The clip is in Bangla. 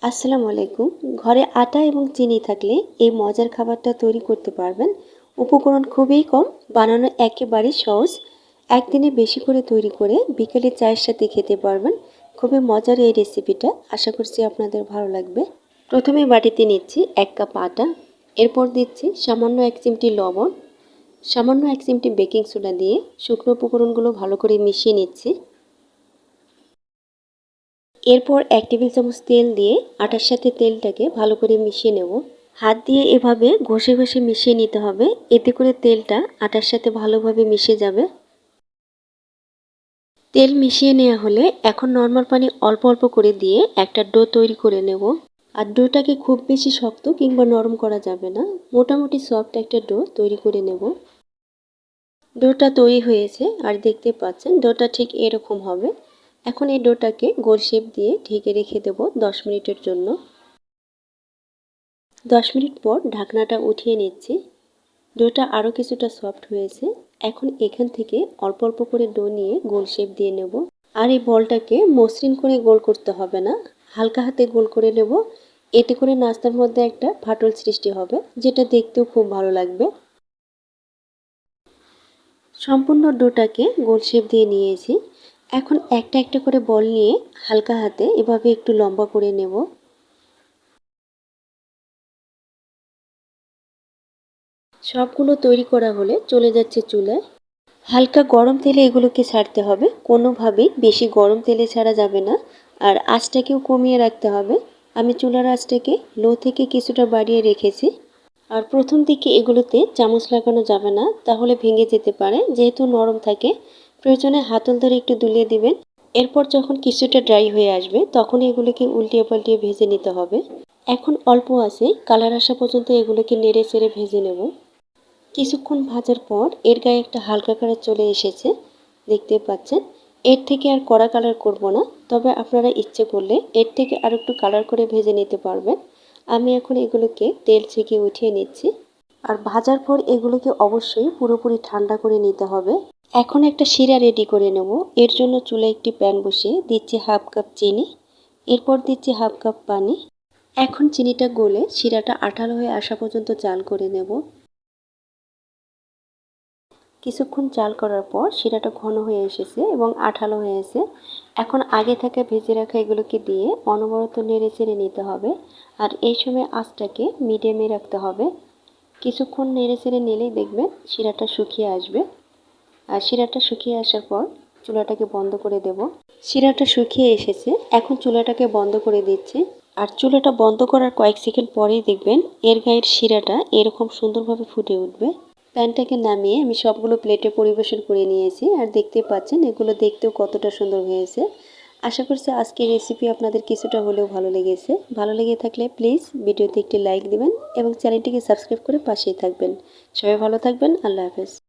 আসসালামু আলাইকুম। ঘরে আটা এবং চিনি থাকলে এই মজার খাবারটা তৈরি করতে পারবেন। উপকরণ খুবই কম, বানানো একেবারেই সহজ। একদিনে বেশি করে তৈরি করে বিকেলে চায়ের সাথে খেতে পারবেন। খুবই মজার এই রেসিপিটা, আশা করছি আপনাদের ভালো লাগবে। প্রথমে বাটিতে নিচ্ছি 1 কাপ আটা, এরপর দিচ্ছি সামান্য 1 চিমটি লবণ, সামান্য 1 চিমটি বেকিং সোডা দিয়ে শুকনো উপকরণগুলো ভালো করে মিশিয়ে নিচ্ছি। এরপর 1 টেবিল চামচ তেল দিয়ে আটার সাথে তেলটাকে ভালো করে মিশিয়ে নেব। হাত দিয়ে এভাবে ঘষে ঘষে মিশিয়ে নিতে হবে, এতে করে তেলটা আটার সাথে ভালোভাবে মিশে যাবে। তেল মিশিয়ে নেওয়া হলে এখন নর্মাল পানি অল্প অল্প করে দিয়ে একটা ডো তৈরি করে নেব। আর ডোটাকে খুব বেশি শক্ত কিংবা নরম করা যাবে না, মোটামুটি সফট একটা ডো তৈরি করে নেব। ডোটা তৈরি হয়েছে আর দেখতে পাচ্ছেন ডোটা ঠিক এরকম হবে। এখন এই ডোটাকে গোল শেপ দিয়ে ঢেকে রেখে দেব 10 মিনিটের জন্য। 10 মিনিট পর ঢাকনাটা উঠিয়ে নিচ্ছি। ডোটা আরও কিছুটা সফট হয়েছে। এখন এখান থেকে অল্প অল্প করে ডো নিয়ে গোল শেপ দিয়ে নেব। আর এই বলটাকে মসৃণ করে গোল করতে হবে না, হালকা হাতে গোল করে নেব। এতে করে নাস্তার মধ্যে একটা ফাটল সৃষ্টি হবে, যেটা দেখতেও খুব ভালো লাগবে। সম্পূর্ণ ডোটাকে গোল শেপ দিয়ে নিয়েছি। এখন একটা একটা করে বল নিয়ে হালকা হাতে এভাবে একটু লম্বা করে নেব। সবগুলো তৈরি করা হলে চলে যাচ্ছে চুলায়। হালকা গরম তেলে এগুলোকে ছাড়তে হবে, কোনোভাবেই বেশি গরম তেলে ছাড়া যাবে না। আর আঁচটাকেও কমিয়ে রাখতে হবে। আমি চুলার আঁচটাকে লো থেকে কিছুটা বাড়িয়ে রেখেছি। আর প্রথম দিকে এগুলোতে চামচ লাগানো যাবে না, তাহলে ভেঙে যেতে পারে, যেহেতু নরম থাকে। প্রয়োজনে হাতল ধরে একটু দুলিয়ে দিবেন। এরপর যখন কিছুটা ড্রাই হয়ে আসবে তখন এগুলোকে উল্টিয়ে পাল্টিয়ে ভেজে নিতে হবে। এখন অল্প আছে কালার আসা পর্যন্ত এগুলোকে নেড়ে চেড়ে ভেজে নেব। কিছুক্ষণ ভাজার পর এর গায়ে একটা হালকা কালার চলে এসেছে, দেখতে পাচ্ছেন। এর থেকে আর কড়া কালার করব না, তবে আপনারা ইচ্ছে করলে এর থেকে আর একটু কালার করে ভেজে নিতে পারবেন। আমি এখন এগুলোকে তেল ছেঁকে উঠিয়ে নিচ্ছি। আর ভাজার পর এগুলোকে অবশ্যই পুরোপুরি ঠান্ডা করে নিতে হবে। এখন একটা শিরা রেডি করে নেব। এর জন্য চুলায় একটি প্যান বসিয়ে দিচ্ছি হাফ কাপ চিনি, এরপর দিচ্ছি হাফ কাপ পানি। এখন চিনিটা গলে শিরাটা আঠালো হয়ে আসা পর্যন্ত জাল করে নেব। কিছুক্ষণ জাল করার পর শিরাটা ঘন হয়ে এসেছে এবং আঠালো হয়েছে। এখন আগে থেকে ভেজে রাখা এগুলোকে দিয়ে অনবরত নেড়ে চেড়ে নিতে হবে। আর এই সময় আঁচটাকে মিডিয়ামে রাখতে হবে। কিছুক্ষণ নেড়ে চেড়ে নিলেই দেখবেন শিরাটা শুকিয়ে আসবে। আর শিরাটা শুকিয়ে আসার পর চুলাটাকে বন্ধ করে দেব। শিরাটা শুকিয়ে এসেছে, এখন চুলাটাকে বন্ধ করে দিচ্ছি। আর চুলাটা বন্ধ করার কয়েক সেকেন্ড পরেই দেখবেন এর গায়ের শিরাটা এরকম সুন্দরভাবে ফুটে উঠবে। প্যানটাকে নামিয়ে আমি সবগুলো প্লেটে পরিবেশন করে নিয়েছি। আর দেখতে পাচ্ছেন এগুলো দেখতেও কতটা সুন্দর হয়েছে। আশা করছি আজকের রেসিপি আপনাদের কিছুটা হলেও ভালো লেগেছে। ভালো লেগে থাকলে প্লিজ ভিডিওতে একটি লাইক দিবেন এবং চ্যানেলটিকে সাবস্ক্রাইব করে পাশেই থাকবেন। সবাই ভালো থাকবেন। আল্লাহ হাফেজ।